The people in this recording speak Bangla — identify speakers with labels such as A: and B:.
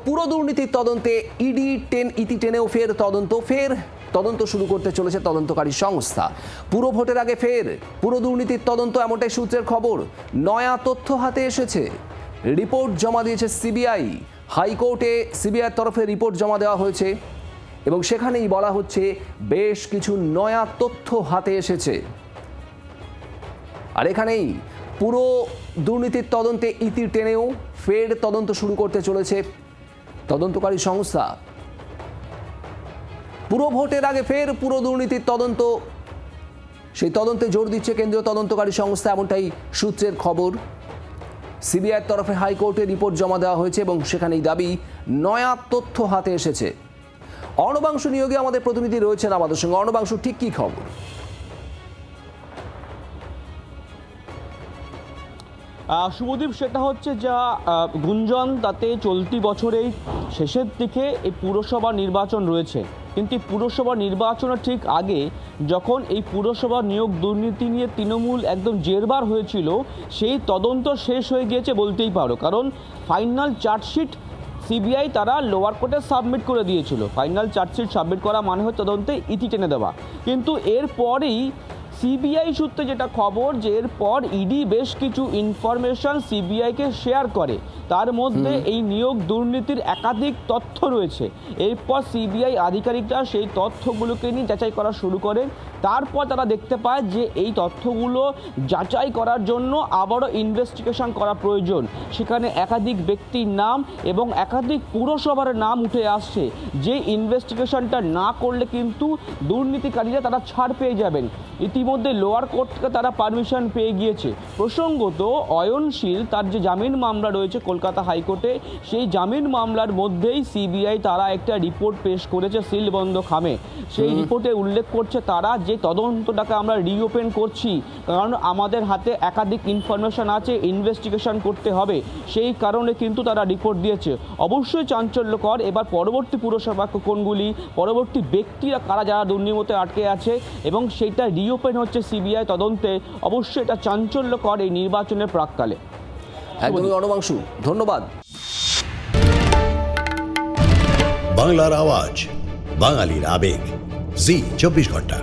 A: পুরো দুর্নীতির তদন্তে ইতি টেনেও ফের তদন্ত শুরু করতে চলেছে তদন্তকারী সংস্থা। পুরো ভোটের আগে ফের পুরো দুর্নীতির তদন্ত, এমনটাই সূত্রের খবর। নয়া তথ্য হাতে এসেছে। রিপোর্ট জমা দিয়েছে সিবিআই। হাইকোর্টে সিবিআইয়ের তরফে রিপোর্ট জমা দেওয়া হয়েছে এবং সেখানেই বলা হচ্ছে বেশ কিছু নয়া তথ্য হাতে এসেছে। আর এখানেই পুরো দুর্নীতির তদন্তে ইতি টেনেও ফের তদন্ত শুরু করতে চলেছে তদন্তকারী সংস্থা। পুরো ভোটের আগে ফের পুরো দুর্নীতির তদন্ত, সেই তদন্তে জোর দিচ্ছে কেন্দ্রীয় তদন্তকারী সংস্থা, এমনটাই সূত্রের খবর। সিবিআইয়ের তরফে হাইকোর্টে রিপোর্ট জমা দেওয়া হয়েছে এবং সেখানেই দাবি নয়া তথ্য হাতে এসেছে। অর্ণবাংশু নিয়োগে আমাদের প্রতিনিধি রয়েছেন আমাদের সঙ্গে। অর্ণবাংশু, ঠিক কি খবর?
B: শুভদীপ, সেটা হচ্ছে যা গুঞ্জন, তাতে চলতি বছরেই শেষের দিকে এই পুরসভা নির্বাচন রয়েছে, কিন্তু এই পুরসভা নির্বাচনের ঠিক আগে যখন এই পুরসভা নিয়োগ দুর্নীতি নিয়ে তৃণমূল একদম জেরবার হয়েছিল, সেই তদন্ত শেষ হয়ে গিয়েছে বলতেই পারো। কারণ ফাইনাল চার্জশিট সিবিআই তারা লোয়ার কোর্টে সাবমিট করে দিয়েছিল। ফাইনাল চার্জশিট সাবমিট করা মানে হয় তদন্তে ইতি টেনে দেওয়া, কিন্তু এরপরেই সিবিআই সূত্রে যেটা খবর যে এরপর ইডি বেশ কিছু ইনফরমেশন সিবিআইকে শেয়ার করে, তার মধ্যে এই নিয়োগ দুর্নীতির একাধিক তথ্য রয়েছে। এরপর সিবিআই আধিকারিকরা সেই তথ্যগুলোকে নিয়ে যাচাই করা শুরু করে। তারপর তারা দেখতে পায় যে এই তথ্যগুলো যাচাই করার জন্য আবারও ইনভেস্টিগেশন করা প্রয়োজন। সেখানে একাধিক ব্যক্তির নাম এবং একাধিক পুরসভার নাম উঠে আসছে, যে ইনভেস্টিগেশনটা না করলে কিন্তু দুর্নীতিকারীরা তারা ছাড় পেয়ে যাবেন। ইতিমধ্যে লোয়ার কোর্ট থেকে তারা পারমিশন পেয়ে গিয়েছে। প্রসঙ্গত, অয়নশীল তার যে জামিন মামলা রয়েছে কলকাতা হাইকোর্টে, সেই জামিন মামলার মধ্যেই সিবিআই তারা একটা রিপোর্ট পেশ করেছে সিলবন্ধ খামে। সেই রিপোর্টে উল্লেখ করছে তারা যে তদন্তটাকে আমরা রিওপেন করছি, কারণ আমাদের হাতে একাধিক ইনফরমেশন আছে, ইনভেস্টিগেশন করতে হবে, সেই কারণে কিন্তু তারা রিপোর্ট দিয়েছে। অবশ্যই চাঞ্চল্যকর। এবার পরবর্তী পুরসভা কোনগুলি, পরবর্তী ব্যক্তিরা কারা যারা দুর্নীতিতে আটকে আছে এবং সেইটা রিওপেন হচ্ছে সিবিআই তদন্তে, অবশ্যই এটা চাঞ্চল্যকর এই নির্বাচনের প্রাক্কালে।
A: একদমই অর্ণবাংশু, ধন্যবাদ।
C: বাংলার আওয়াজ, বাঙালির আবেগ, জি 24 ঘন্টা।